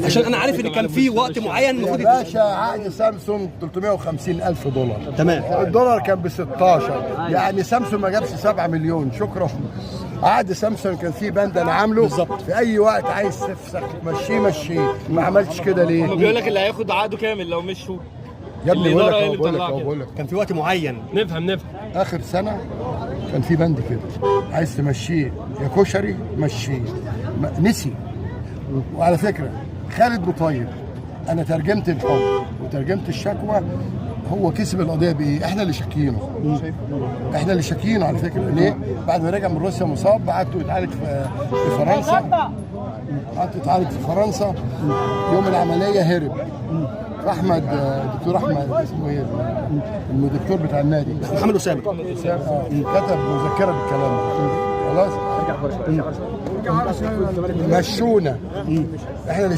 عشان انا عارف ان كان في وقت معين المفروض يا باشا عقد سامسونج 350,000 دولار. تمام. الدولار كان ب 16، يعني سامسونج ما جابش 7 مليون. شكرا. عقد سامسونج كان فيه بند انا عامله بالظبط. في اي وقت عايز تفسخ مشيه. ما عملتش كده ليه؟ هو بيقول لك اللي هياخد عقده كامل لو مش شهور. يا ابني الإدارة هي اللي مطلعة بقول لك كان في وقت معين. نفهم اخر سنه كان في بند كده، عايز تمشيه يا كشري مشيه. نسي. وعلى فكره خالد بوطيب انا ترجمت الحكم وترجمت الشكوى، هو كسب القضيه بايه؟ احنا اللي شاكيينه. احنا اللي شاكيينه على فكره. ليه؟ بعد ما رجع من روسيا مصاب بعته يتعالج في فرنسا. قعدت يتعالج في فرنسا. يوم العمليه هرب. احمد دكتور احمد اسمه ايه؟ الدكتور بتاع النادي محمد اسامه كتب مذكره بالكلام ده. خلاص مشونا. احنا اللي